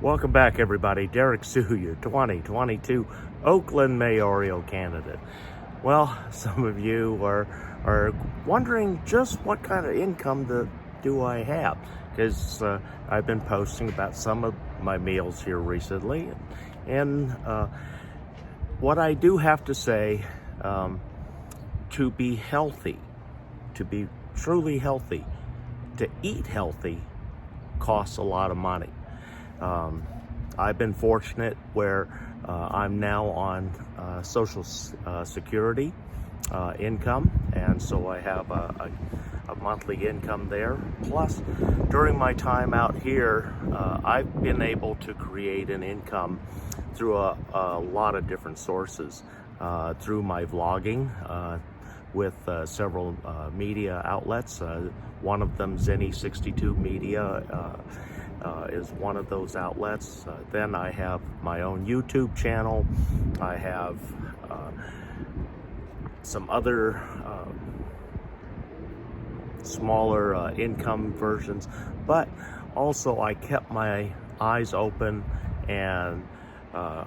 Welcome back, everybody. Derrick Soo, your 2022 Oakland mayoral candidate. Well, some of you are wondering just what kind of income do I have, because I've been posting about some of my meals here recently, and what I do have to say, to be healthy, to be truly healthy, to eat healthy costs a lot of money. I've been fortunate where I'm now on Social Security income, and so I have a monthly income there. Plus, during my time out here, I've been able to create an income through a lot of different sources, through my vlogging with several media outlets. One of them, Zenny62 Media, is one of those outlets. Then I have my own YouTube channel. I have some other smaller income versions, but also I kept my eyes open and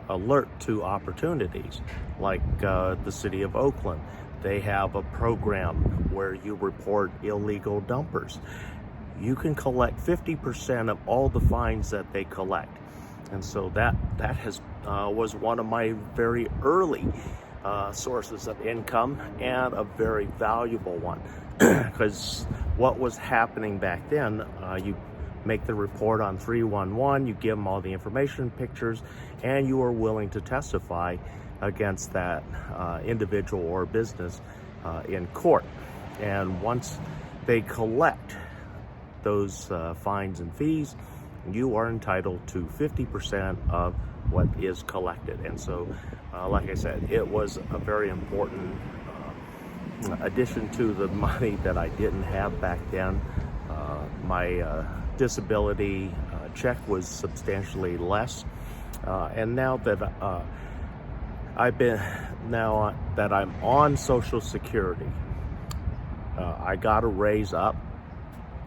alert to opportunities, like the city of Oakland. They have a program where you report illegal dumpers. You can collect 50% of all the fines that they collect. And so that was one of my very early sources of income, and a very valuable one, because what was happening back then, you make the report on 311, you give them all the information, pictures, and you are willing to testify against that individual or business in court. And once they collect those fines and fees, you are entitled to 50% of what is collected. And so, like I said, it was a very important addition to the money that I didn't have back then. My disability check was substantially less, and now that I'm on Social Security, I got a raise up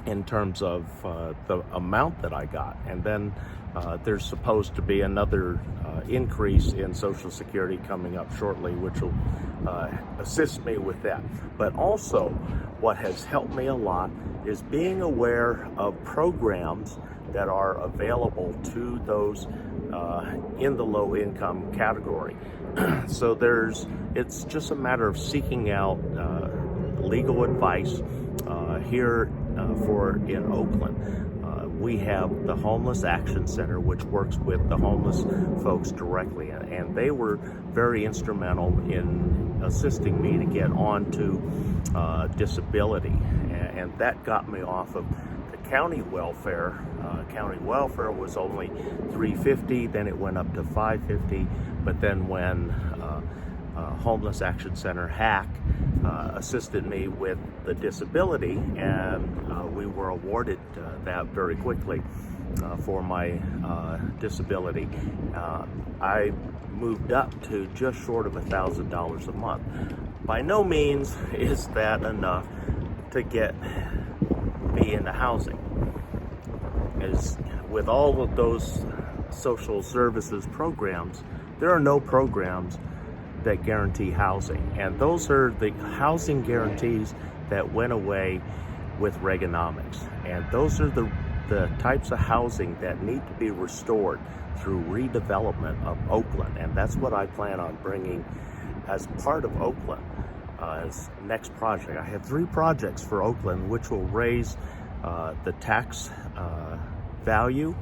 in terms of the amount that I got, and then there's supposed to be another increase in Social Security coming up shortly, which will assist me with that. But also, what has helped me a lot is being aware of programs that are available to those in the low income category. So it's just a matter of seeking out legal advice here in Oakland. We have the Homeless Action Center, which works with the homeless folks directly, and they were very instrumental in assisting me to get onto disability, and that got me off of the county welfare. County welfare was only $350, then it went up to $550, but then when Homeless Action Center HAC assisted me with the disability, and we were awarded that very quickly for my disability. I moved up to just short of $1,000 a month. By no means is that enough to get me into housing, as with all of those social services programs, there are no programs that guarantee housing, and those are the housing guarantees that went away with Reaganomics, and those are the types of housing that need to be restored through redevelopment of Oakland, and that's what I plan on bringing as part of Oakland as next project. I have 3 projects for Oakland, which will raise the tax value,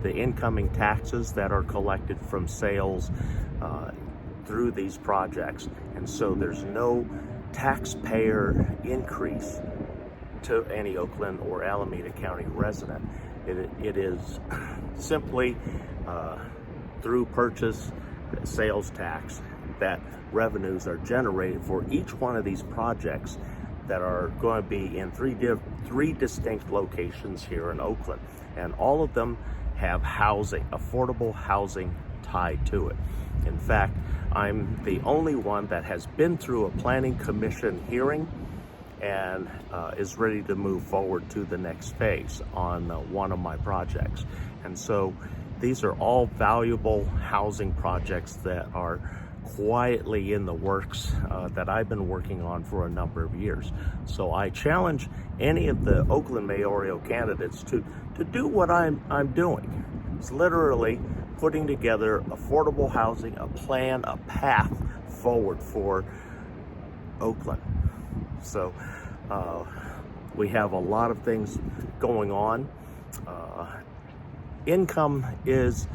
the incoming taxes that are collected from sales through these projects, and so there's no taxpayer increase to any Oakland or Alameda County resident. It is simply through purchase sales tax that revenues are generated for each one of these projects that are going to be in three distinct locations here in Oakland, and all of them have housing, affordable housing tied to it. In fact, I'm the only one that has been through a planning commission hearing and is ready to move forward to the next phase on one of my projects. And so these are all valuable housing projects that are quietly in the works that I've been working on for a number of years. So I challenge any of the Oakland mayoral candidates to do what I'm doing. It's literally putting together affordable housing, a plan, a path forward for Oakland. So we have a lot of things going on. Income is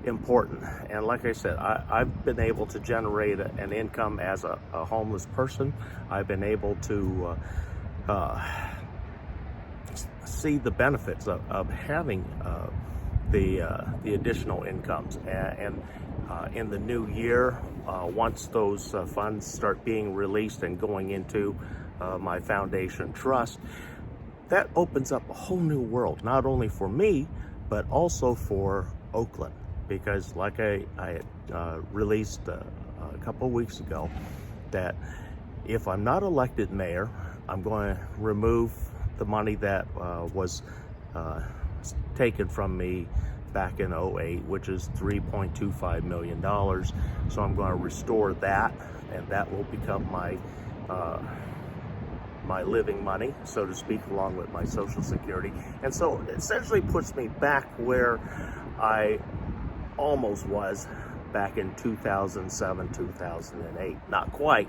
important, and like I said, I've been able to generate an income as a homeless person. I've been able to see the benefits of having the additional incomes, and in the new year, once those funds start being released and going into my foundation trust, that opens up a whole new world, not only for me, but also for Oakland. Because like I released a couple of weeks ago, that if I'm not elected mayor, I'm going to remove the money that was taken from me back in 2008, which is $3.25 million. So I'm going to restore that, and that will become my my living money, so to speak, along with my Social Security. And so it essentially puts me back where I almost was back in 2007, 2008. Not quite.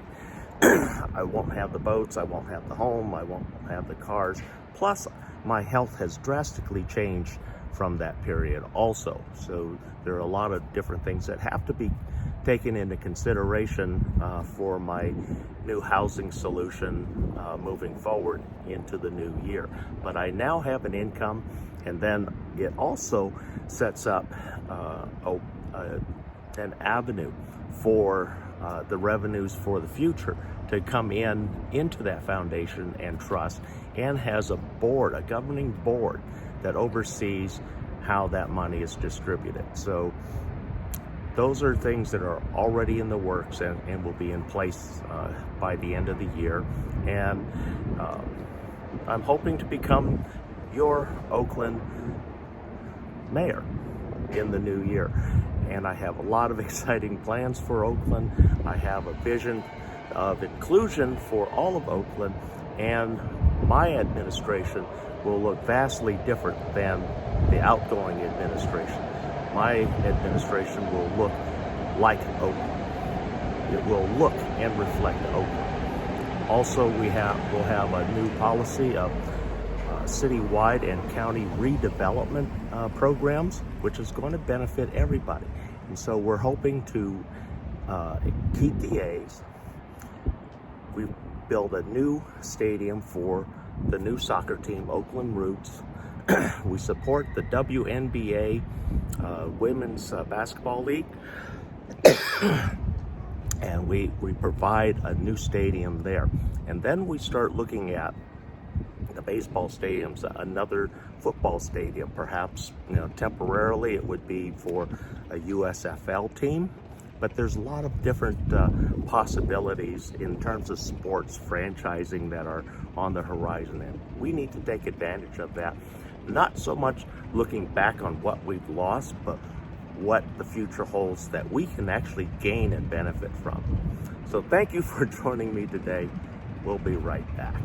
I won't have the boats, I won't have the home, I won't have the cars. Plus, my health has drastically changed from that period also. So there are a lot of different things that have to be taken into consideration for my new housing solution moving forward into the new year. But I now have an income, and then it also sets up an avenue for the revenues for the future to come into that foundation and trust, and has a board, a governing board, that oversees how that money is distributed. So those are things that are already in the works and will be in place by the end of the year. And I'm hoping to become your Oakland mayor in the new year. And I have a lot of exciting plans for Oakland. I have a vision of inclusion for all of Oakland, and my administration will look vastly different than the outgoing administration. My administration will look like Oakland. It will look and reflect Oakland. Also, we'll have a new policy of citywide and county redevelopment programs, which is going to benefit everybody. And so we're hoping to keep the A's. We build a new stadium for the new soccer team, Oakland Roots. We support the WNBA Women's Basketball League. And we provide a new stadium there. And then we start looking at the baseball stadiums, another football stadium, perhaps, temporarily it would be for a USFL team. But there's a lot of different possibilities in terms of sports franchising that are on the horizon, and we need to take advantage of that. Not so much looking back on what we've lost, but what the future holds that we can actually gain and benefit from. So thank you for joining me today. We'll be right back.